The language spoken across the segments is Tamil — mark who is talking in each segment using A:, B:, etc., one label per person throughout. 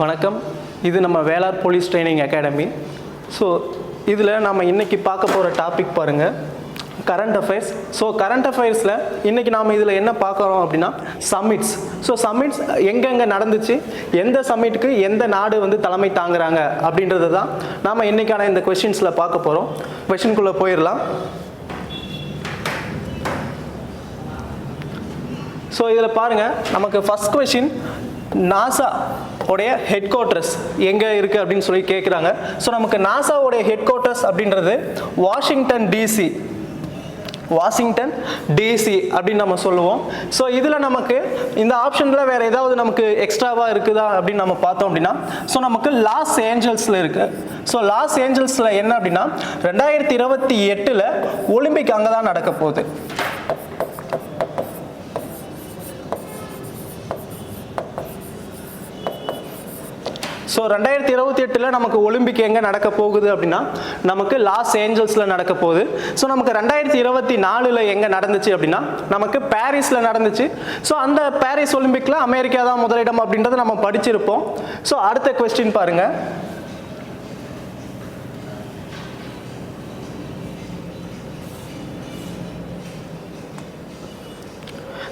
A: வணக்கம். இது நம்ம வேளார் போலீஸ் ட்ரைனிங் அகாடமி. ஸோ இதில் நம்ம இன்றைக்கி பார்க்க போகிற டாபிக் பாருங்கள், கரண்ட் அஃபேர்ஸ். ஸோ கரண்ட் அஃபேர்ஸில் இன்றைக்கி நாம் இதில் என்ன பார்க்குறோம் அப்படின்னா சம்மிட்ஸ். ஸோ சம்மிட்ஸ் எங்கெங்கே நடந்துச்சு, எந்த சம்மிட்டுக்கு எந்த நாடு வந்து தலைமை தாங்குறாங்க அப்படின்றது தான் நாம் இன்றைக்கான இந்த கொஷின்ஸில் பார்க்க போகிறோம். கொஷின்குள்ளே போயிடலாம். ஸோ இதில் பாருங்கள், நமக்கு ஃபஸ்ட் கொஷின் நாசா உடைய ஹெட் குவார்ட்டர்ஸ் எங்கே இருக்குது அப்படின்னு சொல்லி கேட்குறாங்க. ஸோ நமக்கு நாசாவுடைய ஹெட் குவார்ட்டர்ஸ் அப்படின்றது வாஷிங்டன் டிசி அப்படின்னு நம்ம சொல்லுவோம். ஸோ இதில் நமக்கு இந்த ஆப்ஷனில் வேறு ஏதாவது நமக்கு எக்ஸ்ட்ராவாக இருக்குதா அப்படின்னு நம்ம பார்த்தோம் அப்படின்னா, ஸோ நமக்கு லாஸ் ஏஞ்சல்ஸில் இருக்குது. ஸோ லாஸ் ஏஞ்சல்ஸில் என்ன அப்படின்னா 2028 ஒலிம்பிக் அங்கே தான் நடக்க போகுது. ஸோ 2028 நமக்கு ஒலிம்பிக் எங்கே நடக்க போகுது அப்படின்னா நமக்கு லாஸ் ஏஞ்சல்ஸில் நடக்க போகுது. ஸோ நமக்கு 2024 எங்கே நடந்துச்சு அப்படின்னா நமக்கு பாரிஸில் நடந்துச்சு. ஸோ அந்த பாரிஸ் ஒலிம்பிக்கில் அமெரிக்கா தான் முதலிடம் அப்படின்றத நம்ம படிச்சிருப்போம். ஸோ அடுத்த கொஸ்டின் பாருங்கள்.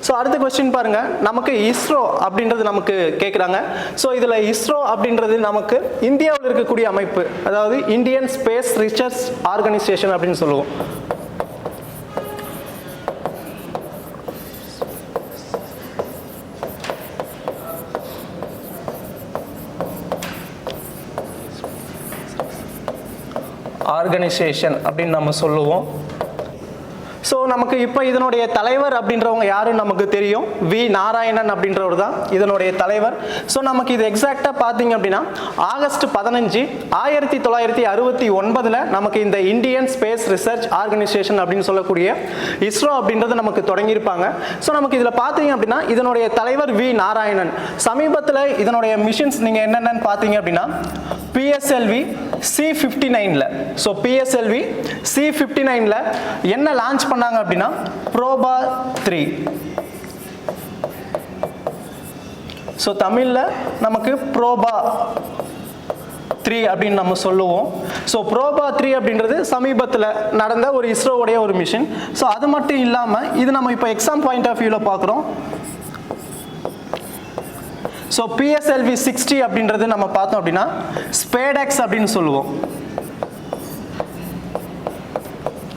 A: ஸோ அடுத்த கொஸ்டின் பாருங்க, நமக்கு இஸ்ரோ அப்படின்றது நமக்கு கேட்குறாங்க. ஸோ இதில் இஸ்ரோ அப்படின்றது நமக்கு இந்தியாவில் இருக்கக்கூடிய அமைப்பு, அதாவது இந்தியன் ஸ்பேஸ் ரிசர்ச் ஆர்கனைசேஷன் அப்படின்னு சொல்லுவோம். ஆர்கனைசேஷன் அப்படின்னு நம்ம சொல்லுவோம். ஸோ நமக்கு இப்போ இதனுடைய தலைவர் அப்படின்றவங்க யாருன்னு நமக்கு தெரியும், வி நாராயணன் அப்படின்றவர் தான் இதனுடைய தலைவர். ஸோ நமக்கு இது எக்ஸாக்டாக பார்த்தீங்க அப்படின்னா ஆகஸ்ட் 15, 1969 நமக்கு இந்த இந்தியன் ஸ்பேஸ் ரிசர்ச் ஆர்கனைசேஷன் அப்படின்னு சொல்லக்கூடிய இஸ்ரோ அப்படின்றது நமக்கு தொடங்கியிருப்பாங்க. ஸோ நமக்கு இதில் பார்த்தீங்க அப்படின்னா இதனுடைய தலைவர் வி நாராயணன். சமீபத்தில் இதனுடைய மிஷன்ஸ் நீங்கள் என்னென்னு பார்த்தீங்க அப்படின்னா PSLV C-59. So PSLV C-59 என்ன லான்ச் பண்ணாங்க அப்படின்னா ப்ரோபா 3. ஸோ தமிழில் நமக்கு ப்ரோபா 3 அப்படின்னு நம்ம சொல்லுவோம். ஸோ ப்ரோபா 3 அப்படின்றது சமீபத்தில் நடந்த ஒரு இஸ்ரோவுடைய ஒரு மிஷன். ஸோ அது மட்டும் இல்லாமல் இது நம்ம இப்போ எக்ஸாம் பாயிண்ட் ஆஃப் வியூவில் பார்க்குறோம். ஸோ PSLV 60 அப்படின்றது நம்ம பார்த்தோம் அப்படின்னா ஸ்பேடெக்ஸ் அப்படின்னு சொல்லுவோம்.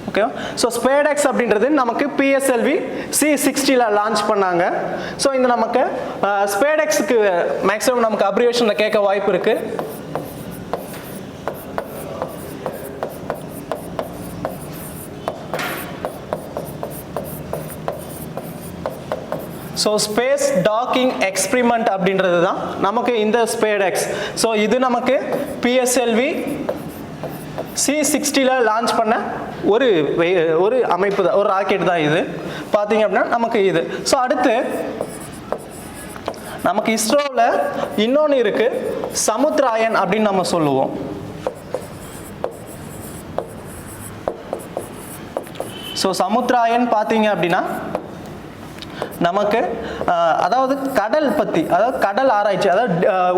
A: ஓகே, ஸோ ஸ்பேடெக்ஸ் அப்படின்றது நமக்கு PSLV C-60 லான்ச் பண்ணாங்க. ஸோ இந்த நமக்கு ஸ்பேடெக்ஸுக்கு மேக்ஸிமம் நமக்கு அப்ரிவேஷனில் கேட்க வாய்ப்பு இருக்கு. ஸோ ஸ்பேஸ் டாக்கிங் எக்ஸ்பிரிமெண்ட் அப்படின்றது தான் நமக்கு இந்த ஸ்பேடெக்ஸ். ஸோ இது நமக்கு PSLV C-60 லான்ச் பண்ண ஒரு அமைப்பு தான், ஒரு ராக்கெட் தான் இது பார்த்தீங்க அப்படின்னா நமக்கு இது. ஸோ அடுத்து நமக்கு இஸ்ரோவில் இன்னொன்று இருக்கு, சமுத்ராயன் அப்படின்னு நம்ம சொல்லுவோம். ஸோ சமுத்ராயன் பார்த்தீங்க அப்படின்னா நமக்கு அதாவது கடல் பற்றி, அதாவது கடல் ஆராய்ச்சி, அதாவது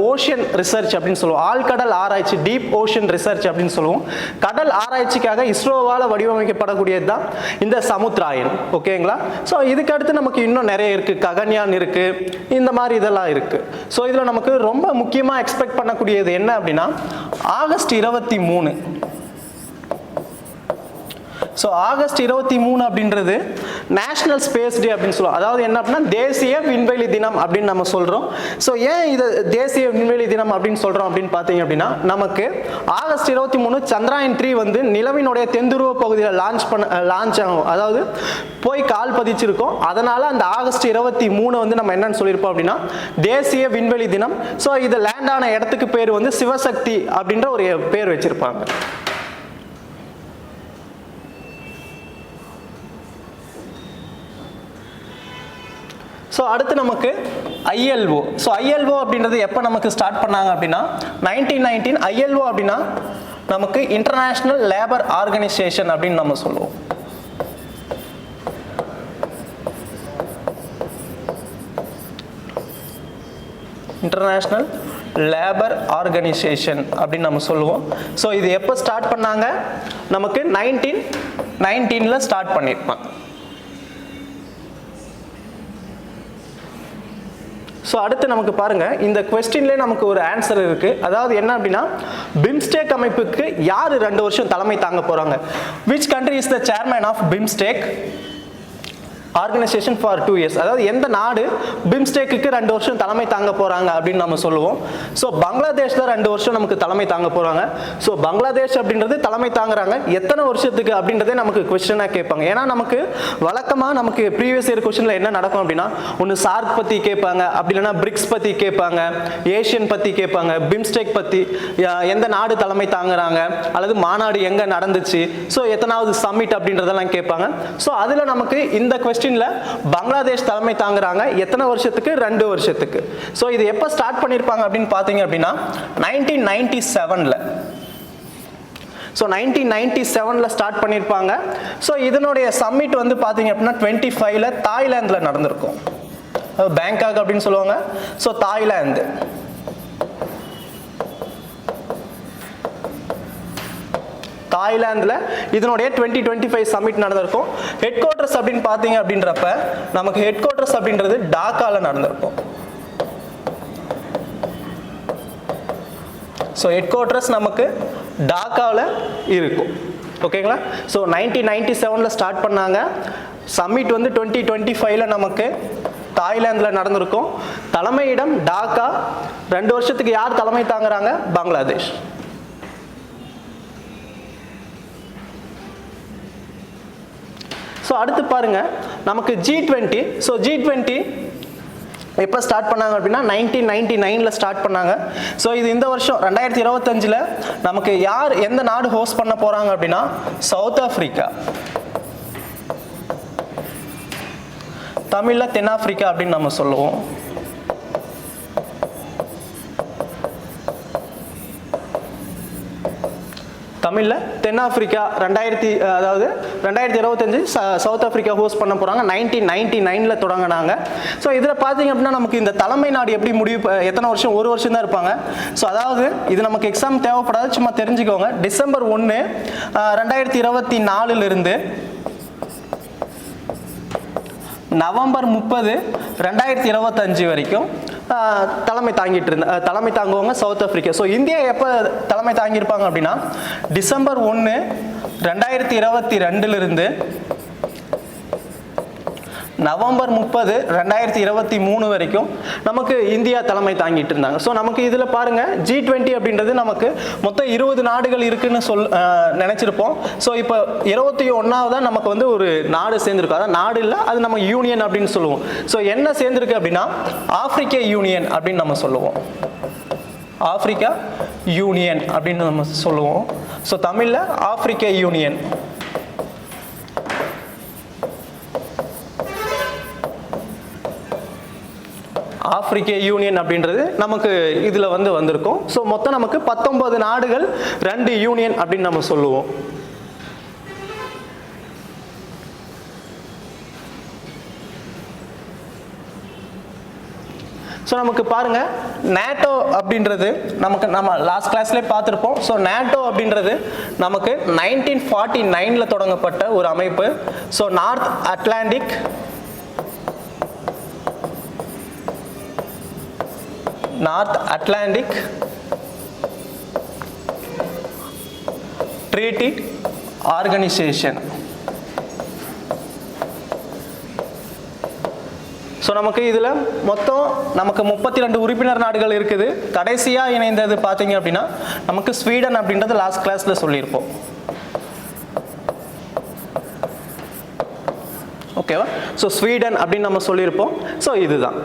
A: ஓஷியன் ரிசர்ச் அப்படின்னு சொல்லுவோம். ஆழ்கடல் ஆராய்ச்சி, டீப் ஓஷியன் ரிசர்ச் அப்படின்னு சொல்லுவோம். கடல் ஆராய்ச்சிக்காக இஸ்ரோவால் வடிவமைக்கப்படக்கூடியது தான் இந்த சமுத்ராயன். ஓகேங்களா? ஸோ இதுக்கு அடுத்து நமக்கு இன்னும் நிறைய இருக்குது, ககன்யான் இருக்குது, இந்த மாதிரி இதெல்லாம் இருக்குது. ஸோ இதில் நமக்கு ரொம்ப முக்கியமாக எக்ஸ்பெக்ட் பண்ணக்கூடியது என்ன அப்படின்னா ஆகஸ்ட் 23. ஸோ ஆகஸ்ட் 23 அப்படின்றது நேஷனல் ஸ்பேஸ் டே அப்படின்னு சொல்லுவோம். அதாவது என்ன அப்படின்னா தேசிய விண்வெளி தினம் அப்படின்னு நம்ம சொல்கிறோம். ஸோ ஏன் இது தேசிய விண்வெளி தினம் அப்படின்னு சொல்கிறோம் அப்படின்னு பார்த்தீங்க அப்படின்னா நமக்கு ஆகஸ்ட் 23 சந்திராயன் 3 வந்து நிலவினுடைய தென்துருவ பகுதியில் லான்ச் ஆகும், அதாவது போய் கால் பதிச்சிருக்கோம். அதனால் அந்த ஆகஸ்ட் 23 வந்து நம்ம என்னன்னு சொல்லியிருப்போம் அப்படின்னா தேசிய விண்வெளி தினம். ஸோ இது லேண்ட் ஆன இடத்துக்கு பேர் வந்து சிவசக்தி அப்படின்ற ஒரு பேர் வச்சிருப்பாங்க. ஸோ அடுத்து நமக்கு ILO. ஸோ ILO அப்படின்றது எப்போ நமக்கு ஸ்டார்ட் பண்ணாங்க அப்படின்னா 1919. ILO அப்படின்னா நமக்கு இன்டர்நேஷ்னல் லேபர் ஆர்கனைசேஷன் அப்படின்னு நம்ம சொல்லுவோம். இன்டர்நேஷ்னல் லேபர் ஆர்கனைசேஷன் அப்படின்னு நம்ம சொல்லுவோம். ஸோ இது எப்போ ஸ்டார்ட் பண்ணாங்க? நமக்கு 1919 ஸ்டார்ட் பண்ணியிருப்பாங்க. ஸோ அடுத்து நமக்கு பாருங்க, இந்த கொஸ்டின்லேயே நமக்கு ஒரு ஆன்சர் இருக்கு. அதாவது என்ன அப்படின்னா, பிம்ஸ்டேக் அமைப்புக்கு யார் 2 வருஷம் தலைமை தாங்க போறாங்க? Which country is the chairman of BIMSTEC organisation for 2 years? அதாவது எந்த நாடு பிம்ஸ்டேக்கு 2 வருஷம் தலைமை தாங்க போறாங்க அப்படின்னு நம்ம சொல்லுவோம். ஸோ பங்களாதேஷ் தான் 2 வருஷம் நமக்கு தலைமை தாங்க போறாங்க. ஸோ பங்களாதேஷ் அப்படின்றது தலைமை தாங்குறாங்க. எத்தனை வருஷத்துக்கு அப்படின்றதே நமக்கு கொஸ்டினாக கேட்பாங்க. ஏன்னா நமக்கு வழக்கமாக நமக்கு ப்ரீவியஸ் இயர் கொஸ்டினில் என்ன நடக்கும் அப்படின்னா, ஒன்று சார்க் பற்றி கேட்பாங்க, அப்படி இல்லைன்னா பிரிக்ஸ் பற்றி கேட்பாங்க, ஏஷியன் பற்றி கேட்பாங்க, பிம்ஸ்டேக் பற்றி எந்த நாடு தலைமை தாங்குறாங்க, அல்லது மாநாடு எங்கே நடந்துச்சு, ஸோ எத்தனாவது சம்மிட் அப்படின்றதெல்லாம் கேட்பாங்க. ஸோ அதில் நமக்கு இந்த கொஸ்டின்ல பங்களாதேஷ் தலைமை தாங்குறாங்க. எத்தனை வருஷத்துக்கு? 2 வருஷத்துக்கு. ஸோ இது எப்போ ஸ்டார்ட் பண்ணியிருப்பாங்க அப்படின்னு பார்த்தீங்க அப்படின்னா 1997ல. ஸோ 1997ல ஸ்டார்ட் பண்ணியிருப்பாங்க. ஸோ இதனுடைய சம்மிட் வந்து பார்த்தீங்க அப்படின்னா 25ல தாய்லாந்தில் நடந்திருக்கும். பேங்காக் அப்படின்னு சொல்லுவாங்க. So Thailand. தாய்லாந்தில் இதனுடைய 2025 சமிட் நடந்திருக்கும். ஹெட் குவார்டர்ஸ் அப்படின்னு பார்த்தீங்க அப்படின்றப்ப நமக்கு ஹெட் குவார்டர்ஸ் அப்படின்றது டாக்காவில் நடந்திருக்கும். ஸோ ஹெட் குவார்டர்ஸ் நமக்கு டாக்காவில் இருக்கும். ஓகேங்களா? ஸோ 1997ல ஸ்டார்ட் பண்ணாங்க. சம்மிட் வந்து 2025ல நமக்கு தாய்லாந்தில் நடந்திருக்கும். தலைமையிடம் டாக்கா. 2 வருஷத்துக்கு யார் தலைமை தாங்குறாங்க? பங்களாதேஷ். ஸோ அடுத்து பாருங்க, நமக்கு G20. ஸோ G20 எப்போ ஸ்டார்ட் பண்ணாங்க அப்படின்னா 1999ல ஸ்டார்ட் பண்ணாங்க. ஸோ இது இந்த வருஷம் 2025ல் நமக்கு யார் எந்த நாடு ஹோஸ்ட் பண்ண போறாங்க அப்படின்னா சவுத் ஆப்பிரிக்கா. தமிழில் தென்னாப்பிரிக்கா அப்படின்னு நம்ம சொல்லுவோம். தமிழில் தென்னாப்பிரிக்கா. 2025 சவுத் ஆப்பிரிக்கா ஹோஸ்ட் பண்ண போகிறாங்க. 1999ல தொடங்கினாங்க. ஸோ இதில் பார்த்தீங்க அப்படின்னா நமக்கு இந்த தலைமை நாடு எப்படி முடிவு, எத்தனை வருஷம்? 1 வருஷம் தான் இருப்பாங்க. ஸோ அதாவது இது நமக்கு எக்ஸாம் தேவைப்படாது, சும்மா தெரிஞ்சுக்கோங்க. டிசம்பர் 1, 2024 நவம்பர் 30, 2025 வரைக்கும் தலைமை தாங்குவாங்க சவுத் ஆப்பிரிக்கா. ஸோ இந்தியா எப்போ தலைமை தாங்கியிருப்பாங்க அப்படின்னா டிசம்பர் 1, 2022 நவம்பர் 30, 2023 வரைக்கும் நமக்கு இந்தியா தலைமை தாங்கிட்டு இருந்தாங்க. ஸோ நமக்கு இதில் பாருங்க, G20 அப்படின்றது நமக்கு மொத்தம் 20 நாடுகள் இருக்குன்னு நினைச்சிருப்போம். ஸோ இப்போ 21வது நமக்கு வந்து ஒரு நாடு சேர்ந்துருக்கும். அதான் நாடு இல்லை, அது நம்ம யூனியன் அப்படின்னு சொல்லுவோம். ஸோ என்ன சேர்ந்துருக்கு அப்படின்னா ஆப்பிரிக்க யூனியன் அப்படின்னு நம்ம சொல்லுவோம். ஆப்பிரிக்கா யூனியன் அப்படின்னு நம்ம சொல்லுவோம். ஸோ தமிழில் ஆப்பிரிக்க யூனியன். ஆப்பிரிக்க யூனியன் அப்படின்றது நமக்கு இதில் வந்திருக்கும். ஸோ மொத்தம் நமக்கு 19 நாடுகள், 2 யூனியன் அப்படின்னு நம்ம சொல்லுவோம். ஸோ நமக்கு பாருங்க, நேட்டோ அப்படின்றது நம்ம லாஸ்ட் கிளாஸ்லேயே பார்த்துருப்போம். ஸோ நேட்டோ அப்படின்றது நமக்கு 1949ல தொடங்கப்பட்ட ஒரு அமைப்பு. So north Atlantic treaty organisation. So நமக்கு இதில் மொத்தம் நமக்கு 32 உறுப்பினர் நாடுகள் இருக்குது. கடைசியாக இணைந்தது பார்த்தீங்க அப்படின்னா நமக்கு ஸ்வீடன் அப்படின்றது லாஸ்ட் கிளாஸில் சொல்லியிருப்போம். ஓகேவா? ஸோ ஸ்வீடன் அப்படின்னு நம்ம சொல்லியிருப்போம். ஸோ இதுதான்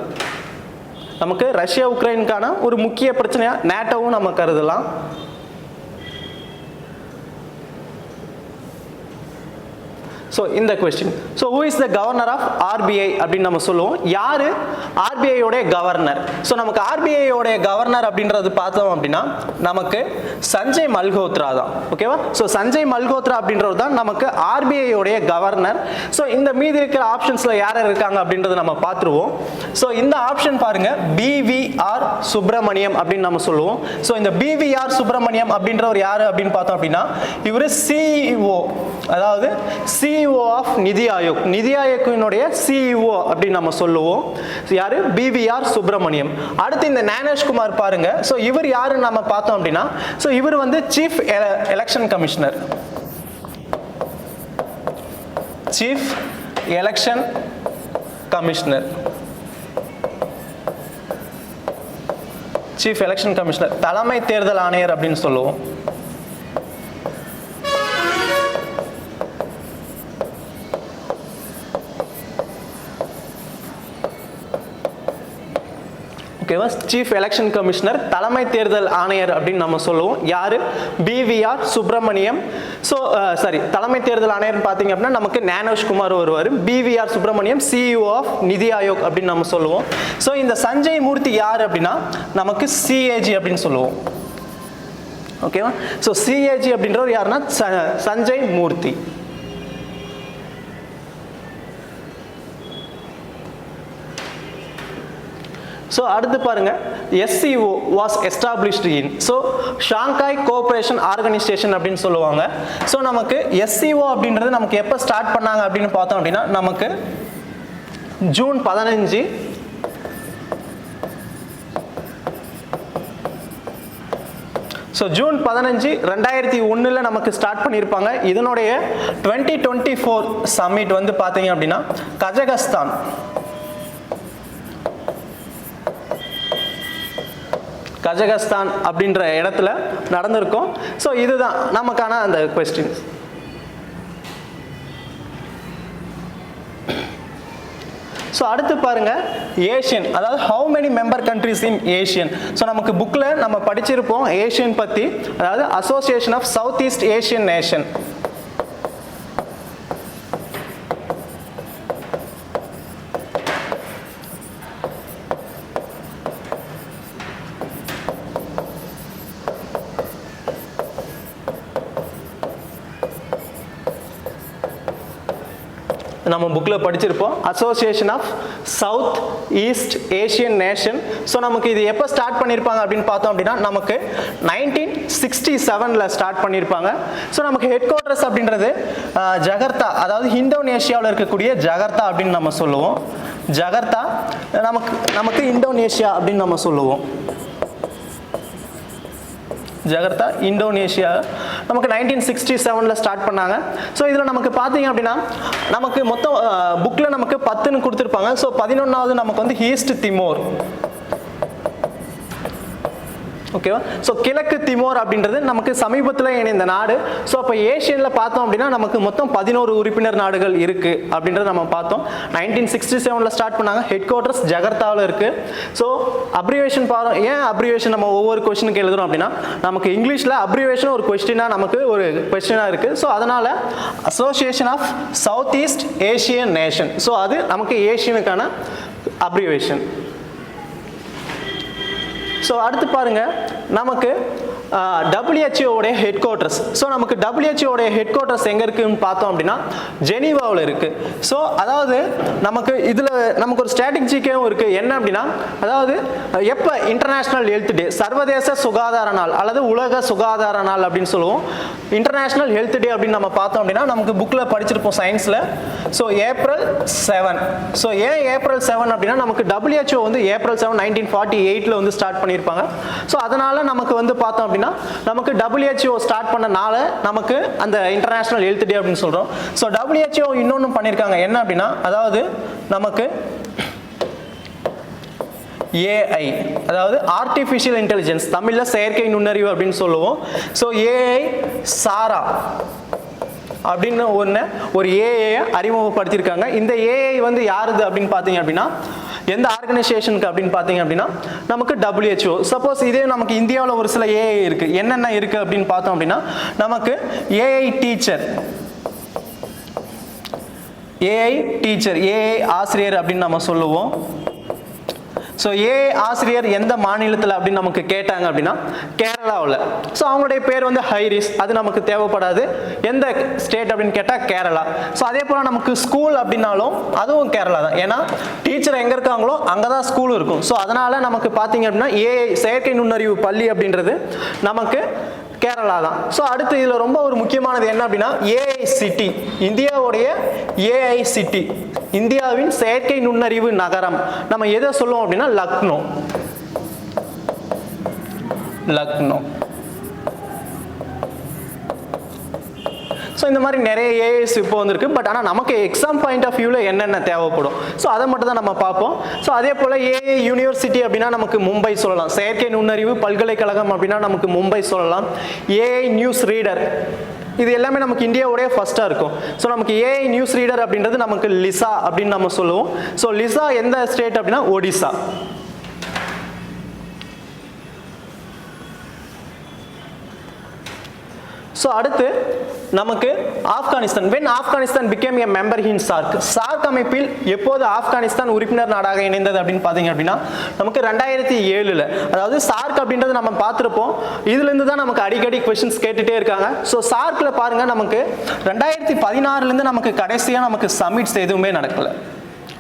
A: நமக்கு ரஷ்யா உக்ரைனுக்கான ஒரு முக்கிய பிரச்சனையாக நேட்டோவும் நம்ம கருதலாம். ஸோ இந்த question. So who is the governor of RBI அப்படின்னு நம்ம சொல்லுவோம். யாரு ஆர்பிஐயோடைய கவர்னர்? ஸோ நமக்கு ஆர்பிஐயோடைய கவர்னர் அப்படின்றது பார்த்தோம் அப்படின்னா நமக்கு சஞ்சய் மல்ஹோத்ரா தான். ஓகேவா? ஸோ சஞ்சய் மல்ஹோத்ரா அப்படின்றது தான் நமக்கு ஆர்பிஐயோடைய கவர்னர். ஸோ இந்த மீதி இருக்கிற ஆப்ஷன்ஸ்ல யார் இருக்காங்க அப்படின்றது நம்ம பார்த்துருவோம். ஸோ இந்த ஆப்ஷன் பாருங்க, பிவிஆர் சுப்பிரமணியம் அப்படின்னு நம்ம சொல்லுவோம். ஸோ இந்த பிவிஆர் சுப்பிரமணியம் அப்படின்றவர் யாரு அப்படின்னு பார்த்தோம் அப்படின்னா இவர் சிஇஓ, அதாவது சிஇஓ ஆஃப் நிதி ஆயோக், நிதி ஆயோக்கினுடைய சிஇஓ அப்படின்னு நம்ம சொல்லுவோம். யாரு? பிவிஆர் சுப்பிரமணியம். அடுத்து இந்த ஞானேஷ்குமார் பாருங்க. ஸோ இவர் யாருன்னு நம்ம பார்த்தோம் அப்படின்னா ஸோ இவர் வந்து chief election commissioner, chief election commissioner, chief election commissioner, தலைமை தேர்தல் ஆணையர் அப்படின்னு சொல்லுவோம். ஓகேவா? சீஃப் எலெக்ஷன் கமிஷனர், தலைமை தேர்தல் ஆணையர் அப்படின்னு நம்ம சொல்லுவோம். யாரு? பிவிஆர் சுப்பிரமணியம். ஸோ சாரி, தலைமை தேர்தல் ஆணையர் பார்த்தீங்க அப்படின்னா நமக்கு ஞானேஷ்குமார் வருவார். பிவிஆர் சுப்பிரமணியம் சிஇஓ ஆஃப் நிதி ஆயோக் அப்படின்னு நம்ம சொல்லுவோம். ஸோ இந்த சஞ்சய் மூர்த்தி யார் அப்படின்னா நமக்கு சிஏஜி அப்படின்னு சொல்லுவோம். ஓகேவா? ஸோ சிஏஜி அப்படின்றவர் யாருன்னா சஞ்சய் மூர்த்தி. ஸோ அடுத்து பாருங்க, SCO was established in. So Shanghai cooperation organisation அப்படின்னு சொல்லுவாங்க. ஸோ நமக்கு SCO அப்படின்றது நமக்கு எப்போ ஸ்டார்ட் பண்ணாங்க அப்படின்னு பார்த்தோம் அப்படின்னா நமக்கு ஜூன் 15 ஸோ ஜூன் 15 2001 நமக்கு ஸ்டார்ட் பண்ணியிருப்பாங்க. இதனுடைய 2024 சம்மிட் வந்து பார்த்தீங்க அப்படின்னா கஜகஸ்தான் அப்படின்ற இடத்துல நடந்திருக்கும். ஸோ இதுதான் நமக்கான அந்த கொஸ்டின்ஸ். ஸோ அடுத்து பாருங்க, ஏஷியன், அதாவது how many member countries in ASEAN. So நமக்கு புக்கில் நம்ம படிச்சிருப்போம் ஏஷியன் பற்றி, அதாவது association of south east Asian nation. நம்ம புக்கில் படிச்சிருப்போம் association of south east Asian nation. So நமக்கு இது எப்போ ஸ்டார்ட் பண்ணியிருப்பாங்க அப்படின்னு பார்த்தோம் அப்படின்னா நமக்கு 1967 ஸ்டார்ட் பண்ணியிருப்பாங்க. ஸோ நமக்கு ஹெட் குவார்ட்டர்ஸ் அப்படின்றது ஜகர்த்தா, அதாவது இந்தோனேஷியாவில் இருக்கக்கூடிய ஜகர்த்தா அப்படின்னு நம்ம சொல்லுவோம். ஜகர்த்தா நமக்கு இந்தோனேஷியா அப்படின்னு நம்ம சொல்லுவோம். ஜகர்த்தா இந்தோனேஷியா நமக்கு 1967 ஸ்டார்ட் பண்ணாங்க. ஸோ இதில் நமக்கு பார்த்தீங்க அப்படின்னா நமக்கு மொத்தம் புக்கில் நமக்கு 10ன்னு கொடுத்துருப்பாங்க. ஸோ 11வது நமக்கு வந்து ஈஸ்ட் திமோர். ஓகேவா? ஸோ கிழக்கு திமோர் அப்படின்றது நமக்கு சமீபத்தில் இணைந்த நாடு. ஸோ அப்போ ஏஷியனில் பார்த்தோம் அப்படின்னா நமக்கு மொத்தம் 11 உறுப்பினர் நாடுகள் இருக்கு அப்படின்றத நம்ம பார்த்தோம். 1967 ஸ்டார்ட் பண்ணாங்க. ஹெட் குவார்ட்டர்ஸ் ஜகர்த்தாவில் இருக்கு. ஸோ அப்ரிவேஷன் பாருங்க, ஏன் அப்ரிவேஷன் நம்ம ஒவ்வொரு கொஸ்டினுக்கு எழுதுறோம் அப்படின்னா நமக்கு இங்கிலீஷில் அப்ரிவேஷன் ஒரு கொஸ்டினாக நமக்கு ஒரு கொஸ்டினாக இருக்கு. ஸோ அதனால association of south east Asian nation. So அது நமக்கு ஏஷியனுக்கான அப்ரிவேஷன். ஸோ அடுத்து பாருங்க, நமக்கு WHO உடைய ஹெட் குவார்ட்டர்ஸ். ஸோ நமக்கு WHO உடைய ஹெட் குவார்ட்டர்ஸ் எங்கே இருக்குன்னு பார்த்தோம் அப்படின்னா ஜெனீவாவில் இருக்கு. ஸோ அதாவது நமக்கு இதில் நமக்கு ஒரு ஸ்ட்ராட்டஜிக்கும் இருக்கு. என்ன அப்படின்னா அதாவது எப்போ இன்டர்நேஷனல் ஹெல்த் டே, சர்வதேச சுகாதார நாள் அல்லது உலக சுகாதார நாள் அப்படின்னு சொல்லுவோம். இன்டர்நேஷனல் ஹெல்த் டே அப்படின்னு நம்ம பார்த்தோம் அப்படின்னா நமக்கு புக்கில் படிச்சிருப்போம் சயின்ஸில். So April 7. ஸோ ஏன் ஏப்ரல் 7 அப்படின்னா நமக்கு WHO வந்து ஏப்ரல் 7 1948 வந்து ஸ்டார்ட் பண்ணியிருப்பாங்க. ஸோ அதனால நமக்கு வந்து பார்த்தோம் அப்படின்னா நமக்கு WHO ஸ்டார்ட் பண்ணனால நமக்கு அந்த இன்டர்நேஷனல் ஹெல்த் டே அப்படின்னு சொல்றோம். ஸோ WHO இன்னொன்னு பண்ணியிருக்காங்க. என்ன அப்படின்னா அதாவது நமக்கு AI, அதாவது ஆர்டிஃபிஷியல் இன்டெலிஜென்ஸ், தமிழில் செயற்கை நுண்ணறிவு அப்படின்னு சொல்லுவோம். ஸோ AI சாரா அப்படின்னு ஒரு ஏஐ அறிமுகப்படுத்தியிருக்காங்க. இந்த ஏஐ வந்து யாருது அப்படின்னு பார்த்தீங்க அப்படின்னா எந்த ஆர்கனைசேஷனுக்கு அப்படின்னு பார்த்தீங்க அப்படின்னா நமக்கு WHO. சப்போஸ் இதே நமக்கு இந்தியாவில் ஒரு சில ஏஐ இருக்கு. என்னென்ன இருக்கு அப்படின்னு பார்த்தோம் அப்படின்னா நமக்கு AI teacher, AI teacher, AI ஆசிரியர் அப்படின்னு நம்ம சொல்லுவோம். ஸோ ஏஐ ஆசிரியர் எந்த மாநிலத்தில் அப்படின்னு நமக்கு கேட்டாங்க அப்படின்னா கேரளாவில். ஸோ அவங்களுடைய பேர் வந்து ஹைரிஸ், அது நமக்கு தேவைப்படாது. எந்த ஸ்டேட் அப்படின்னு கேட்டால் கேரளா. ஸோ அதே போல் நமக்கு ஸ்கூல் அப்படின்னாலும் அதுவும் கேரளா தான். ஏன்னா டீச்சர் எங்கே இருக்காங்களோ அங்கே தான் ஸ்கூல் இருக்கும். ஸோ அதனால் நமக்கு பார்த்தீங்க அப்படின்னா ஏஐ செயற்கை நுண்ணறிவு பள்ளி அப்படின்றது நமக்கு கேரளா தான். ஸோ அடுத்து இதில் ரொம்ப ஒரு முக்கியமானது என்ன அப்படின்னா ஏஐ சிட்டி, இந்தியாவுடைய ஏஐ சிட்டி, இந்தியாவின் செயற்கை நுண்ணறிவு நகரம். நம்ம எதை சொல்லுவோம் அப்படின்னா லக்னோ. லக்னோ. ஸோ இந்த மாதிரி நிறைய ஏஐஸ் இப்போ வந்திருக்கு. பட் ஆனால் நமக்கு எக்ஸாம் பாயிண்ட் ஆஃப் வியூவில் என்னென்ன தேவைப்படும், ஸோ அதை மட்டும் தான் நம்ம பார்ப்போம். ஸோ அதே போல் ஏஐ யூனிவர்சிட்டி அப்படின்னா நமக்கு மும்பை சொல்லலாம். செயற்கை நுண்ணறிவு பல்கலைக்கழகம் அப்படின்னா நமக்கு மும்பை சொல்லலாம். ஏஐ நியூஸ் ரீடர், இது எல்லாமே நமக்கு இந்தியாவுடைய ஃபர்ஸ்ட்டாக இருக்கும். ஸோ நமக்கு ஏஐ நியூஸ் ரீடர் அப்படின்றது நமக்கு லிசா அப்படின்னு நம்ம சொல்லுவோம். ஸோ லிசா எந்த ஸ்டேட் அப்படின்னா ஒடிசா. ஸோ அடுத்து நமக்கு Afghanistan. when Afghanistan became a member in SAARC, SAARC அமைப்பில் எப்போது ஆப்கானிஸ்தான் உறுப்பினர் நாடாக இணைந்தது அப்படின்னு பார்த்தீங்க அப்படின்னா நமக்கு 2007. அதாவது சார்க் அப்படின்றது நம்ம பார்த்துருப்போம். இதுலேருந்து தான் நமக்கு அடிக்கடி கொஸ்டின்ஸ் கேட்டுகிட்டே இருக்காங்க. ஸோ சார்க்கில் பாருங்கள் நமக்கு 2016 நமக்கு கடைசியாக நமக்கு சமிட்ஸ் எதுவுமே நடக்கலை.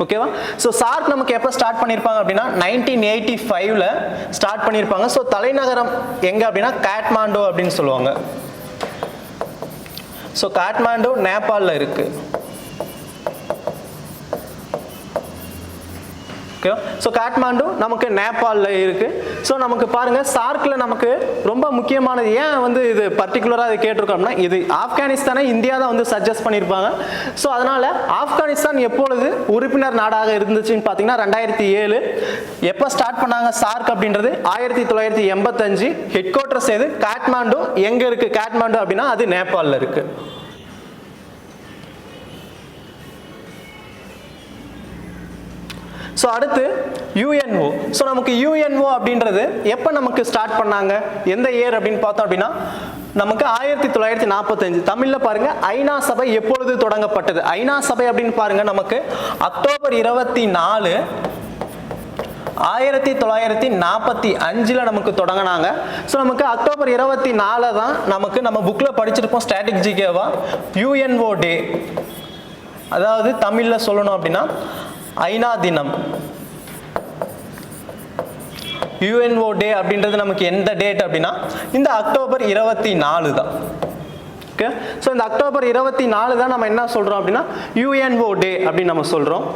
A: ஓகேவா? ஸோ சார்க் நமக்கு எப்போ ஸ்டார்ட் பண்ணியிருப்பாங்க அப்படின்னா 1985 ஸ்டார்ட் பண்ணியிருப்பாங்க. ஸோ தலைநகரம் எங்கே அப்படின்னா காட்மாண்டு அப்படின்னு சொல்லுவாங்க. ஸோ காட்மாண்டு நேபாளில் இருக்கு. ஸோ காட்மாண்டு நமக்கு நேபாளில் இருக்கு. ஸோ நமக்கு பாருங்க சார்க்கில் நமக்கு ரொம்ப முக்கியமானது ஏன் வந்து இது பர்டிகுலராக இது கேட்டிருக்கோம்னா இது ஆப்கானிஸ்தானை இந்தியா தான் வந்து சஜஸ்ட் பண்ணியிருப்பாங்க. ஸோ அதனால ஆப்கானிஸ்தான் எப்பொழுது உறுப்பினர் நாடாக இருந்துச்சுன்னு பார்த்தீங்கன்னா 2007. எப்போ ஸ்டார்ட் பண்ணாங்க சார்க் அப்படின்றது 1985. ஹெட் குவார்ட்டர்ஸ் எது காட்மாண்டு. எங்கே இருக்கு காட்மாண்டு அப்படின்னா அது நேபாளில் இருக்கு. ஸோ அடுத்து யுஎன்ஓ. ஸோ நமக்கு யுஎன்ஓ அப்படின்றது எப்போ நமக்கு ஸ்டார்ட் பண்ணாங்க, எந்த இயர் அப்படின்னு பார்த்தோம் அப்படின்னா நமக்கு 1945. தமிழில் பாருங்க ஐநா சபை எப்பொழுது தொடங்கப்பட்டது. ஐநா சபை அப்படின்னு பாருங்க நமக்கு அக்டோபர் 24 1945 நமக்கு தொடங்கினாங்க. ஸோ நமக்கு அக்டோபர் 24 தான் நமக்கு நம்ம புக்கில் படிச்சிருப்போம் ஸ்ட்ராட்டஜிக்கேவா யுஎன்ஓ டே. அதாவது தமிழில் சொல்லணும் அப்படின்னா ஐநா தினம். யுஎன்ஓ டே அப்படின்றது நமக்கு எந்த டேட் அப்படின்னா இந்த அக்டோபர் 24 தான். ஓகே, ஸோ இந்த அக்டோபர் 24 தான் நம்ம என்ன சொல்றோம் அப்படின்னா யுஎன்ஓ டே அப்படின்னு நம்ம சொல்றோம்.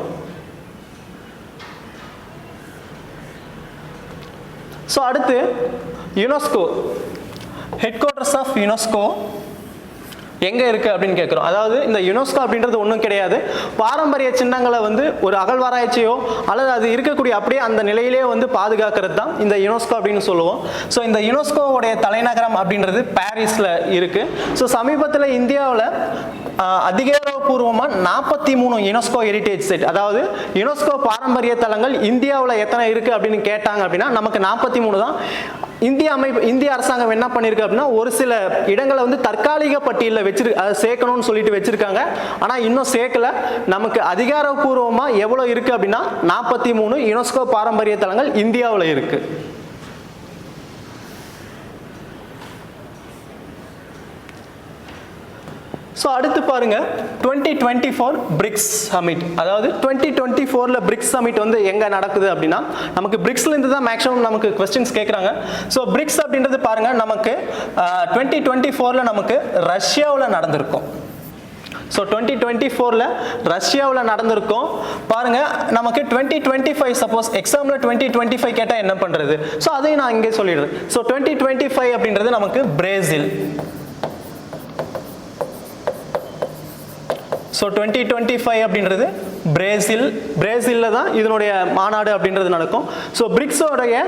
A: ஸோ அடுத்து UNESCO. Headquarters of UNESCO எங்கே இருக்குது அப்படின்னு கேட்குறோம். அதாவது இந்த யுனெஸ்கோ அப்படின்றது ஒன்றும் கிடையாது. பாரம்பரிய சின்னங்களை வந்து ஒரு அகழ்வாராய்ச்சியோ அல்லது அது இருக்கக்கூடிய அப்படியே அந்த நிலையிலே வந்து பாதுகாக்கிறது தான் இந்த யுனெஸ்கோ அப்படின்னு சொல்லுவோம். ஸோ இந்த யுனெஸ்கோவுடைய தலைநகரம் அப்படின்றது பாரிஸில் இருக்குது. ஸோ சமீபத்தில் இந்தியாவில் அதிகாரப்பூர்வமாக 43 யுனெஸ்கோ ஹெரிட்டேஜ் சைட், அதாவது யுனெஸ்கோ பாரம்பரிய தலங்கள் இந்தியாவில் எத்தனை இருக்குது அப்படின்னு கேட்டாங்க அப்படின்னா நமக்கு 43 தான். இந்திய அரசாங்கம் என்ன பண்ணிருக்கு அப்படின்னா ஒரு சில இடங்களை வந்து தற்காலிக பட்டியலில் சேர்க்கணும்னு சொல்லிட்டு வச்சிருக்காங்க. ஆனால் இன்னும் சேர்க்கல. நமக்கு அதிகாரப்பூர்வமாக எவ்வளோ இருக்கு அப்படின்னா 43 யுனெஸ்கோ பாரம்பரிய தலங்கள் இந்தியாவில் இருக்கு. ஸோ அடுத்து பாருங்க 2024 பிரிக்ஸ் சமிட். அதாவது 2024 பிரிக்ஸ் சமிட் வந்து எங்க நடக்குது அப்படின்னா நமக்கு பிரிக்ஸ்ல இருந்து தான் மேக்ஸிமம் நமக்கு क्वेश्चंस கேக்குறாங்க. ஸோ பிரிக்ஸ் அப்படின்றது பாருங்க நமக்கு 2024 நமக்கு ரஷ்யாவில் நடந்திருக்கும். ஸோ 2024 ரஷ்யாவில் நடந்திருக்கும். பாருங்க நமக்கு 2025 சப்போஸ் எக்ஸாமில் 2025 கேட்டால் என்ன பண்ணுறது. ஸோ அதையும் நான் இங்கே சொல்லிடுறேன். ஸோ 2025 அப்படின்றது நமக்கு பிரேசில். ஸோ 2025 அப்படின்றது பிரேசிலில் தான் இதனுடைய மாநாடு அப்படின்றது நடக்கும். ஸோ பிரிக்ஸோடைய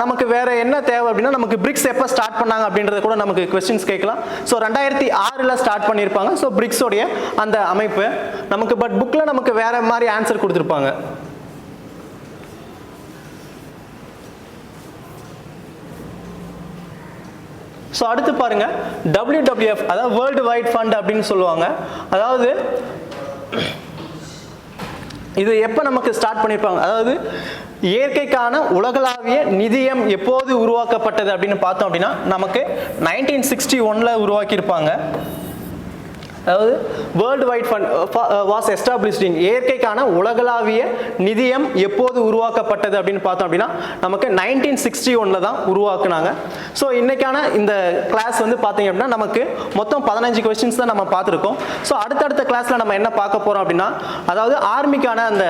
A: நமக்கு வேற என்ன தேவை அப்படின்னா நமக்கு பிரிக்ஸ் எப்போ ஸ்டார்ட் பண்ணாங்க அப்படின்றது கூட நமக்கு क्वेश्चंस கேட்கலாம். ஸோ 2006 ஸ்டார்ட் பண்ணியிருப்பாங்க. ஸோ பிரிக்ஸோடைய அந்த அமைப்பு நமக்கு பட் புக்கில் நமக்கு வேற மாதிரி ஆன்சர் கொடுத்துருப்பாங்க. ஸோ அடுத்து பாருங்க WWF, அதாவது வேர்ல்டு வைட் ஃபண்ட் அப்படின்னு சொல்லுவாங்க. அதாவது இது எப்போ நமக்கு ஸ்டார்ட் பண்ணியிருப்பாங்க, அதாவது இயற்கைக்கான உலகளாவிய நிதியம் எப்போது உருவாக்கப்பட்டது அப்படின்னு பார்த்தோம் அப்படின்னா நமக்கு 1961 உருவாக்கியிருப்பாங்க. அதாவது world wide fund was established in, இயற்கைக்கான உலகளாவிய நிதியம் எப்போது உருவாக்கப்பட்டது அப்படின்னு பார்த்தோம் அப்படின்னா நமக்கு 1961 தான் உருவாக்குனாங்க. ஸோ இன்னைக்கான இந்த கிளாஸ் வந்து பார்த்தீங்க அப்படின்னா நமக்கு மொத்தம் 15 கொஸ்டின்ஸ் தான் நம்ம பார்த்துருக்கோம். ஸோ அடுத்தடுத்த கிளாஸில் நம்ம என்ன பார்க்க போகிறோம் அப்படின்னா, அதாவது ஆர்மிக்கான அந்த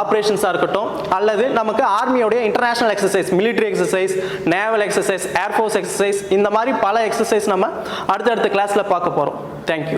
A: ஆப்ரேஷன்ஸாக இருக்கட்டும், அல்லது நமக்கு ஆர்மியோடைய international exercise, military exercise, naval exercise, air force exercise, இந்த மாதிரி பல எக்ஸசைஸ் நம்ம அடுத்தடுத்த கிளாஸில் பார்க்க போகிறோம். தேங்க்யூ.